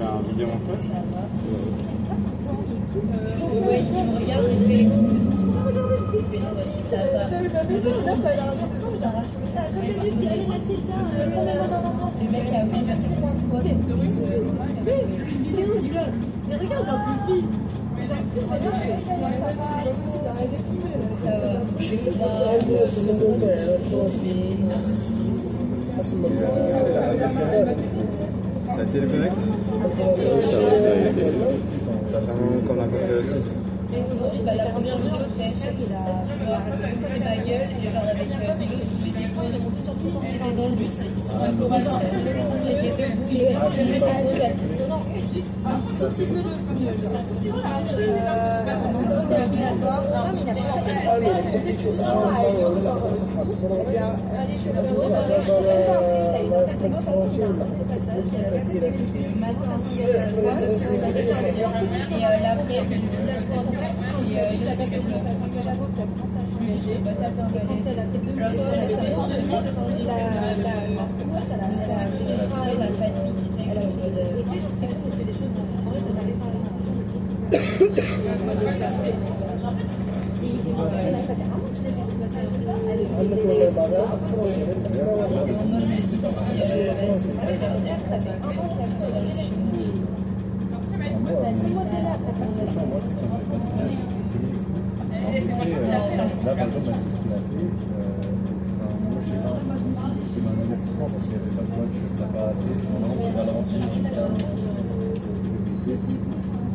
fait un vidéo montage. Ouais, il me regarde et fait tu peux regarder le clip. Ça va. J'avais pas fait ça, là, pas la dernière fois, il a arraché le stage. J'avais juste dit, allez Mathilde, prends-moi dans l'endroit. Le mec a pris 23 fois. Fais une vidéo, dis-le. Mais regarde un peu vite. Mais j'ai l'impression que ça marche. Ça va. Je sais pas. Ça téléconnecte? Ça fait un moment qu'on a pas fait aussi. Aujourd'hui, la première vidéo, c'est Hachak, il a poussé ma gueule, et genre avec Milo, c'était dans le bus, mais c'est sur un tournage. J'étais debout, et c'est non, juste un tout petit peu le mieux. C'est obligatoire. Non, mais il n'a pas fait ça. J'étais tout le temps à aller au corps. Allez, je suis là. Il a eu une attaque expansive, il a un passage, il a cassé le matin, il a la salle, et l'après, il a passé le à s'engager qui a commencé à s'engager. Quand elle a fait 2 minutes, la fatigue, elle a c'est des choses, en vrai, ça n'arrive pas à Là, par exemple, c'est ce qu'il a fait. Moi, je sais pas, c'est un investissement parce qu'il n'y avait pas de voiture, tu n'as pas raté. Normalement, tu vas à l'avance, tu vas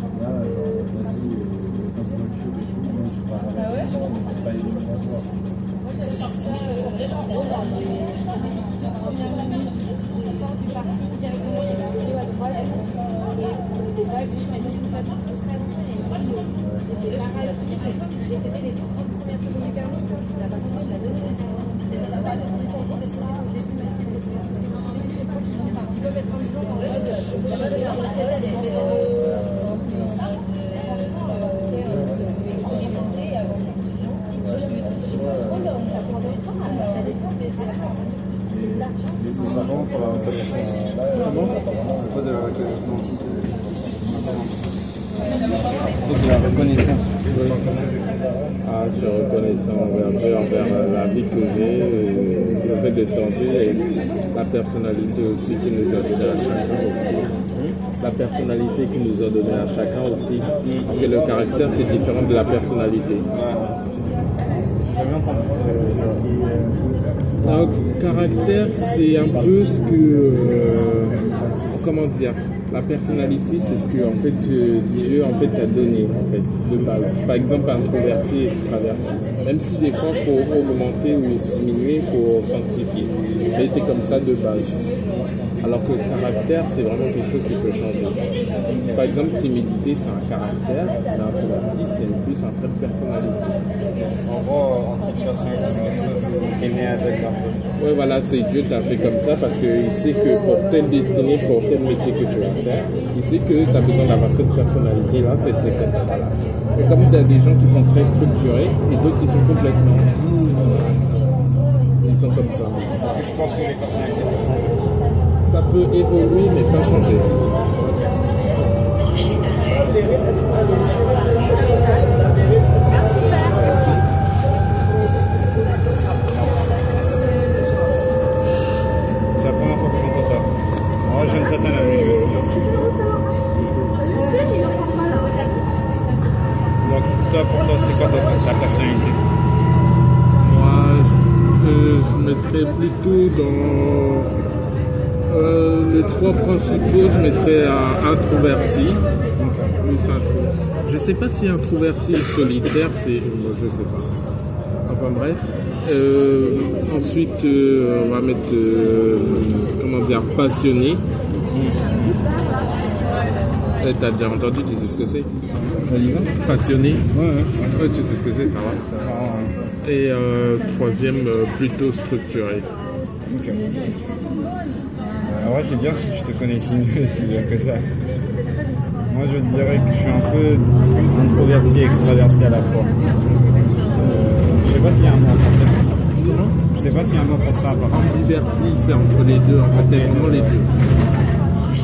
là, vas-y, dans une voiture et tout, moi, je vais à l'investissement, mais pas évidemment à toi. Moi, je cherche ça vraiment dans la première minute, on sort du parking, directement, il y avait un vélo à droite, et des vagues, je m'ai dit, une fois, c'est très longtemps, et j'étais paralysée, et c'était les 30 premières secondes du permis, la façon dont il a donné la balle, ils sont au début, mais c'est poli, enfin, ils peuvent être indulgents dans le mode, la base de la recette, des C'est ça vraiment pour la reconnaissance. Comment? C'est pas de la reconnaissance. C'est de la reconnaissance. Ah, je suis reconnaissant envers la vie que j'ai, le fait de changer et la personnalité aussi qui nous a donné à chacun aussi. La personnalité qui nous a donné à chacun aussi. Parce que le caractère c'est différent de la personnalité. J'ai jamais entendu ça. Le caractère c'est un peu ce que... comment dire? La personnalité, c'est ce que en fait Dieu en fait t'a donné en fait de base. Par exemple, introverti, extraverti. Même si des fois il faut augmenter ou diminuer, il faut sanctifier. Mais t'es comme ça de base. Alors que le caractère, c'est vraiment quelque chose qui peut changer. Par exemple, timidité, c'est un caractère. L'introverti, c'est plus un trait de personnalité. En gros, entre personnalité, c'est quelque chose qui est né avec un peu. Oui, voilà, c'est Dieu t'a fait comme ça parce qu'il sait que pour telle destinée, pour tel métier que tu vas faire, il sait que tu as besoin d'avoir cette personnalité-là, cette voilà. Et comme tu as des gens qui sont très structurés et d'autres qui sont complètement... Ils sont comme ça. Est-ce que tu penses que les personnalités peuvent changer? Ça peut évoluer, mais pas changer. C'est la première fois que j'entends ça. Moi, j'ai une certaine amie aussi. Donc, toi, pour toi, c'est quoi ta personnalité? Moi, je mettrais plutôt dans... les 3 principaux, je mettrais introverti. Je sais pas si introverti ou solitaire, c'est... je sais pas. Enfin bref. Ensuite, on va mettre... comment dire? Passionné. T'as déjà entendu, tu sais ce que c'est? Passionné. Ouais, tu sais ce que c'est, ça va. Et troisième, plutôt structuré. Ok. Ouais, c'est bien si je te connais si bien que ça. Moi, je dirais que je suis un peu introverti et extraverti à la fois. Je sais pas s'il y a un mot pour ça. Je sais pas s'il y a un mot pour ça. Apparemment. Liberty, c'est entre les deux, en fait, vraiment les deux.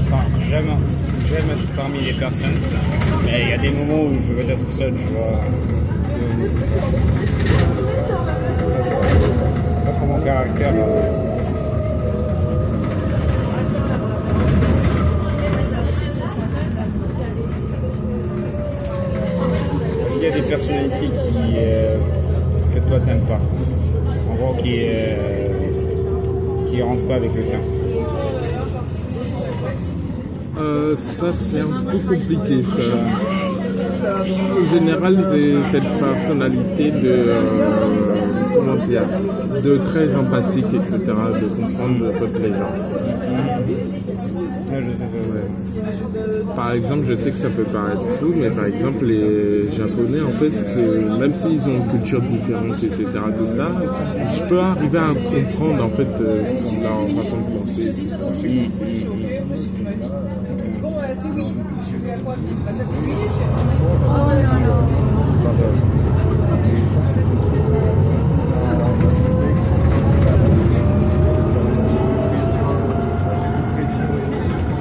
Enfin, vais me mettre parmi les personnes, mais il y a des moments où je veux être seul, tu vois. Pas pour mon caractère. Est-ce qu'il y a des personnalités que toi t'aimes pas? En gros, qui rentrent pas avec le tien? Ça c'est un peu compliqué. Ça. En général, c'est cette personnalité comment dire, de très empathique, etc., de comprendre le peuple des gens. Ouais, je sais. Par exemple, je sais que ça peut paraître fou, mais par exemple, les Japonais, en fait, même s'ils ont une culture différente, etc., tout ça, je peux arriver à comprendre, en fait, leur façon de penser. C'est oui. Je vais à quoi? Ça fait 10 minutes.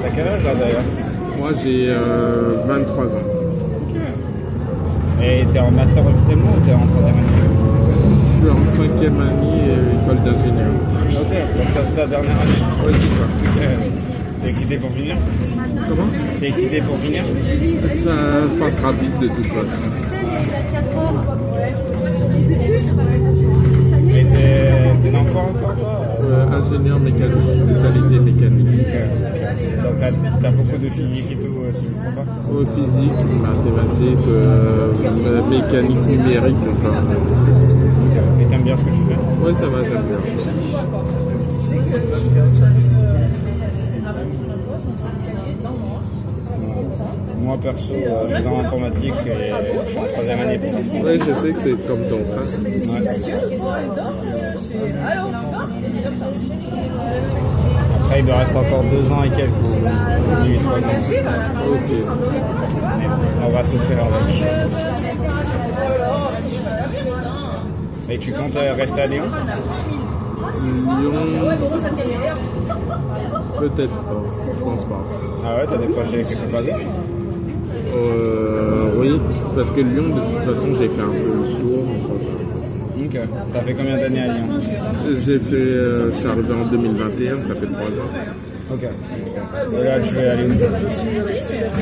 T'as quel âge là d'ailleurs? Moi j'ai 23 ans. Et t'es en master officiellement ou t'es en 3e année? Je suis en 5e année école d'ingénieur. Ok, donc ça c'est ta dernière année? Oui, c'est ça. T'es excité pour finir? Comment? T'es excité pour finir? Ça passera vite de toute façon. Et t'es dans quoi encore toi? Ingénieur mécanique, spécialité mécanique. Donc t'as beaucoup de physique et tout, si je ne me trompe pas? Physique, mathématiques, mécanique numérique, enfin. Et t'aimes bien ce que tu fais? Oui, ça va, j'aime bien. Moi perso, je suis dans l'informatique et je suis en 3e année pour l'instant. Oui, je sais que c'est comme ton frère. Ouais. Après, il me reste encore 2 ans et quelques. 18, 3 ans. Ok. On va souffrir avec. Et tu comptes rester à Lyon? Lyon, peut-être pas, je pense pas. Ah ouais, t'as des projets quelque part d'autre? Oui, parce que Lyon, de toute façon, j'ai fait un peu le tour. Ok. T'as fait combien d'années à Lyon? J'ai fait, je suis arrivé en 2021, ça fait 3 ans. Ok. Et là, tu vais aller où?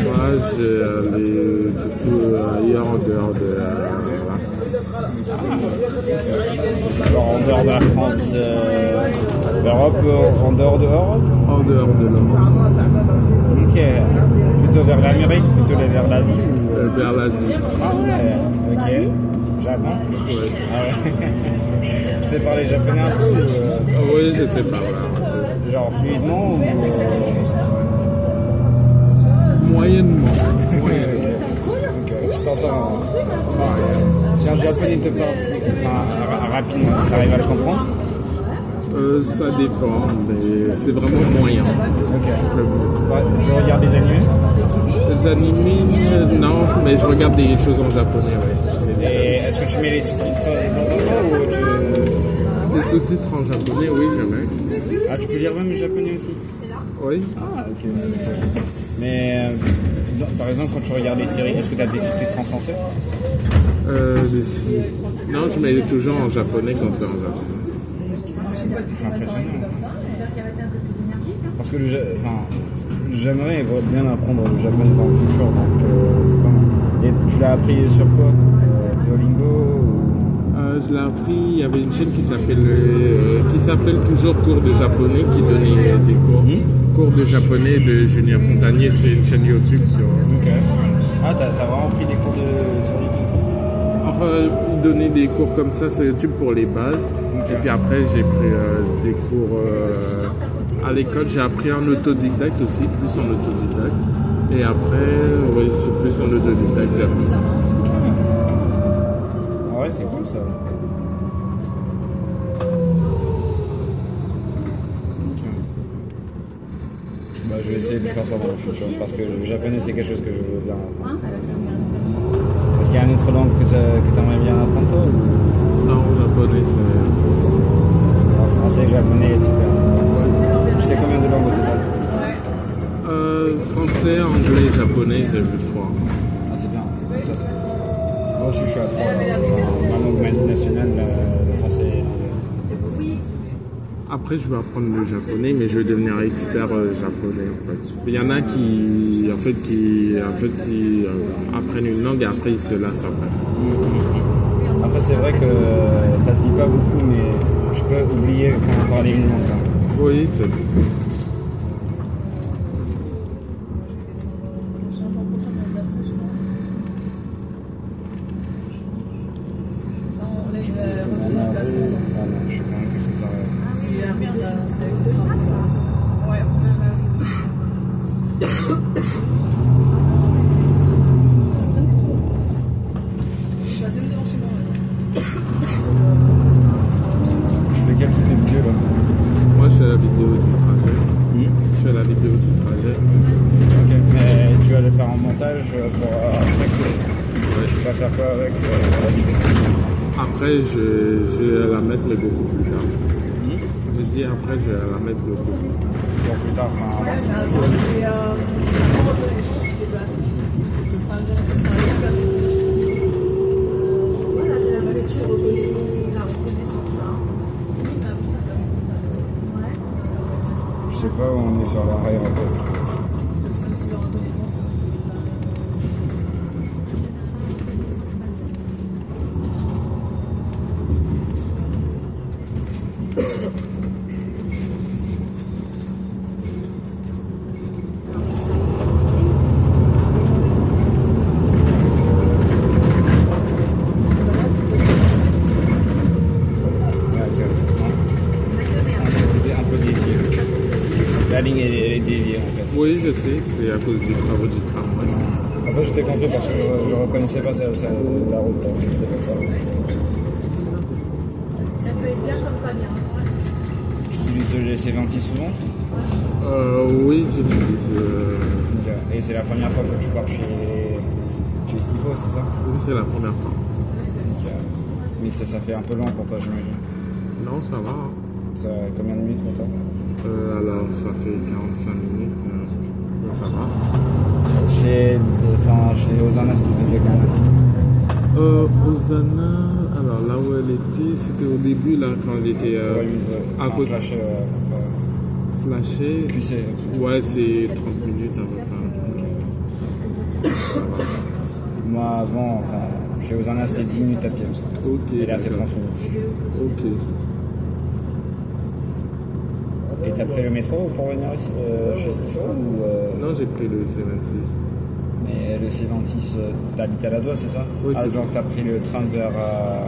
Moi, je vais aller du coup ailleurs en dehors de la Alors, en dehors de la France, l'Europe, en dehors de l'Europe? En dehors de l'Europe. Ok. Plutôt vers l'Amérique, plutôt vers l'Asie? Vers l'Asie. Ok. Japon? Oui. Ah ouais. Tu sais parler japonais un peu? Oui, je sais pas. Voilà. Genre fluidement ou... Moyennement. Ok. Je t'en sors. Si un japonais te parle rapidement, ça arrive à le comprendre? Ça dépend, mais c'est vraiment moyen. Ok. Ouais, je regarde des animés? Les animés, non, mais je regarde des choses en japonais, oui. Et est-ce que tu mets les sous-titres de temps en temps ou tu... Les sous-titres en japonais, oui, jamais. Ah, tu peux lire même le japonais aussi? Oui. Ah, ok. Mais, par exemple, quand tu regardes des séries, est-ce que tu as des sous-titres en français? Non, je mets toujours en japonais quand c'est en japonais. Je suis impressionné. Parce que j'aimerais bien apprendre le japonais dans le futur, donc c'est pas mal. Et tu l'as appris sur quoi? Duolingo ou... Je l'ai appris, il y avait une chaîne qui s'appelle toujours Cours de japonais qui donnait des cours. Cours de japonais de Julien Fontanier, c'est une chaîne YouTube sur... Ok. Ah, t'as vraiment pris des cours sur YouTube? Enfin, il donnait des cours comme ça sur YouTube pour les bases. Et puis après, j'ai pris des cours à l'école. J'ai appris en autodidacte aussi, plus en autodidacte. Et après, oui, c'est plus en autodidacte. J'ai appris. Ah ouais, c'est cool ça. Bah, je vais essayer de faire ça dans le futur parce que le japonais c'est quelque chose que je veux bien apprendre. Est-ce qu'il y a une autre langue que tu aimerais bien apprendre toi? Non, japonais, c'est... Alors, français et japonais, super. Tu sais combien de langues au total? Français, anglais, japonais, j'ai vu 3. Ah, c'est bien, c'est comme ça. Moi aussi, je suis à 3. Ma langue nationale, le français et l'anglais. Après, je vais apprendre le japonais, mais je vais devenir expert japonais. En fait. Il y en a qui apprennent une langue et après ils se lassent après. Après, c'est vrai que ça se dit pas beaucoup, mais je peux oublier comment parler une langue. Hein. Oui, c'est Après, je vais la mettre, mais beaucoup plus tard. Je dis après, je vais la mettre beaucoup plus tard. Je sais pas où on est sur l'arrêt en fait. Oui, je sais, c'est à cause du travaux du tram. En fait, j'étais confus parce que je reconnaissais pas la route. C'était comme ça. Ça peut être bien comme pas bien. Tu utilises le C26 souvent? Oui, j'utilise. Et c'est la première fois que tu pars chez Stifo, c'est ça? Oui, c'est la première fois. Mais ça fait un peu long pour toi, j'imagine. Non, ça va. Hein. Ça combien de minutes pour toi? Alors, ça fait 45 minutes. Ça va. Chez Hosanna, ça te faisait combien? Hosanna, alors là où elle était, c'était au début, là, quand elle était à côté. Flashé. QC. Ouais, c'est 30 minutes à peu près. Moi, avant, chez Hosanna, c'était 10 minutes à pied. Ok. Et là, c'est 30 minutes. Ok. Et t'as pris le métro pour venir chez Stifo ou Non, j'ai pris le C26. Mais le C26, t'habites à la Doua, c'est ça? Oui, c'est genre t'as pris le train vers...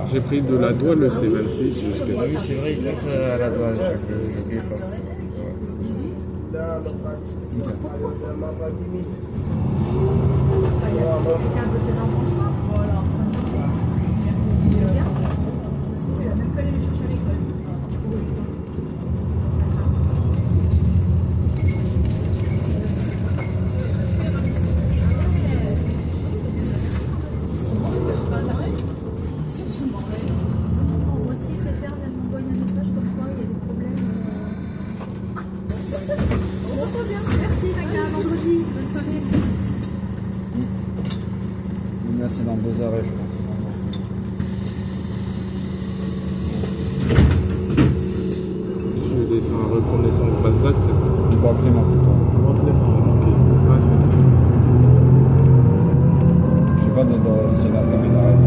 J'ai pris de la Doua le C26 jusqu'à... Ah oui, c'est vrai, il passe à la Doua, j'ai oublié ça. Quelqu'un un peu de ses enfants le soir. Voilà. C'est bien. Ça se trouve, il a même pas allé les chercher à l'école. Moi aussi, c'est faire, elle m'envoie un message comme quoi il y a des problèmes. On se bien. Merci, Maca. Vendredi. Bonne soirée. Là, c'est dans 2 arrêts, je pense. Je descends à Reconnaissance Balzac, c'est ça? On peut appeler moi plutôt. Ok. Ah, c'est bon. Je sais pas si c'est là combien d'arrêts.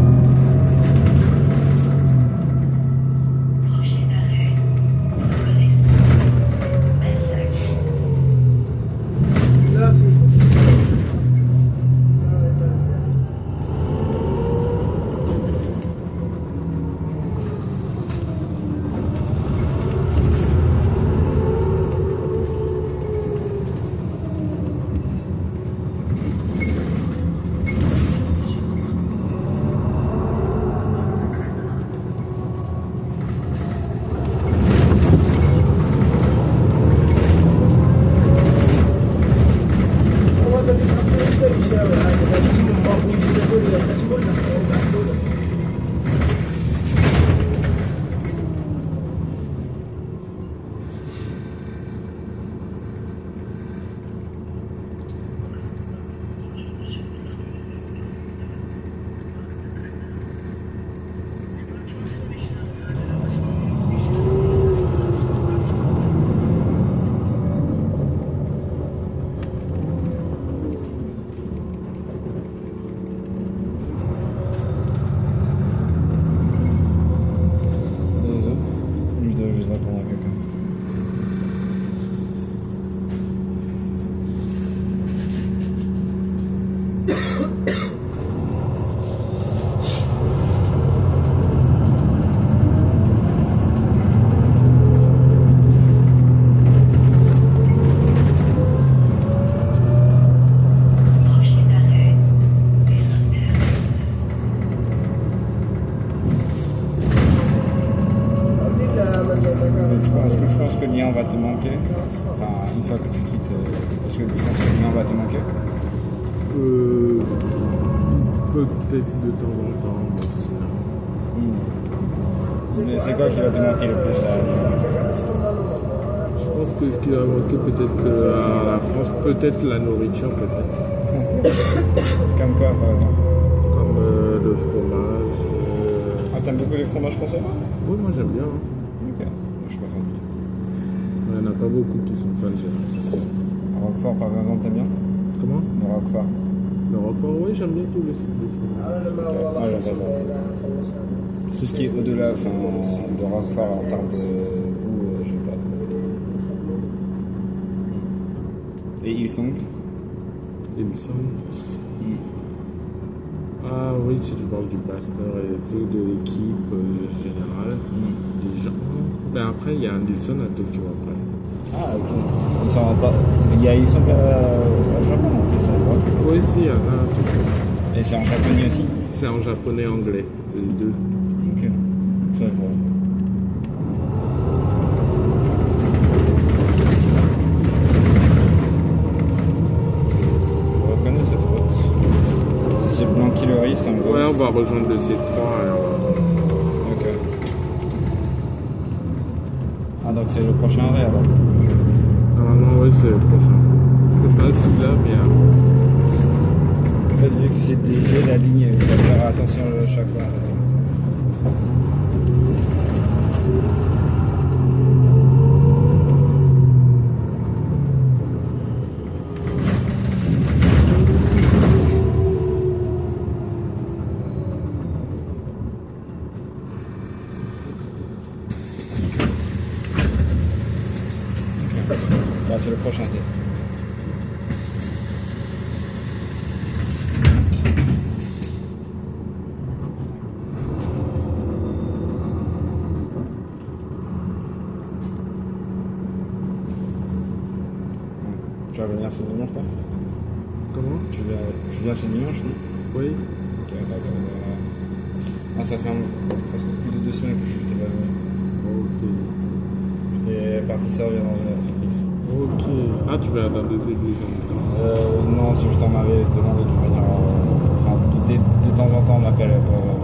te manquer? Enfin, une fois que tu quittes, est-ce que tu penses que Milan va te manquer? Peut-être de temps en temps, mais sinon. Mais c'est quoi qui va te manquer le plus à Lyon? Je pense que ce qui va manquer peut-être à la France, peut-être la nourriture, peut-être. Comme quoi, par exemple? Comme le fromage. Ah, t'aimes beaucoup les fromages français? Oui, moi j'aime bien. Hein. Ok, moi, je suis pas fan du tout. Il n'y en a pas beaucoup qui sont fans, j'ai l'impression. Roquefort, par exemple, t'aimes bien? Comment? Le Roquefort. Le Roquefort, oui, j'aime bien tous les types de fromage. Ok, moi j'aime pas ça. Tout ce qui est au-delà de Roquefort en termes de goût, je sais pas. Et ils sont? Ils sont. Ah oui, si tu parles du pasteur et tout, de l'équipe générale, des gens. Ben après, il y a Anderson à Tokyo après. Ah, ok. Ils sont pas. Ils sont pas au Japon en plus, ça va. Oui, si, il y en a à Tokyo. Et c'est en japonais aussi? C'est en japonais anglais, les deux. Ok. Ça va. Je reconnais cette route. Si c'est Blanquillerie, ça me va. Ouais, on va rejoindre le C3 alors. Ok. Ah, donc c'est le prochain arrêt alors? Normalement, oui, c'est le prochain. Pas celui-là, mais En fait, vu que c'est dévié la ligne, il faut faire attention chaque fois. Bah, c'est le prochain test. Tu vas venir ce dimanche, toi? comment? Tu viens ce dimanche, non? Oui. Ok, d'accord. Ah, ça fait presque plus de 2 semaines que je t'ai pas venu. Ok. J'étais parti servir dans une autre église. Ok. Ah, tu vas dans deux églises en même temps. Non, c'est juste on m'avait demandé de venir. Enfin, de temps en temps, on m'appelle pour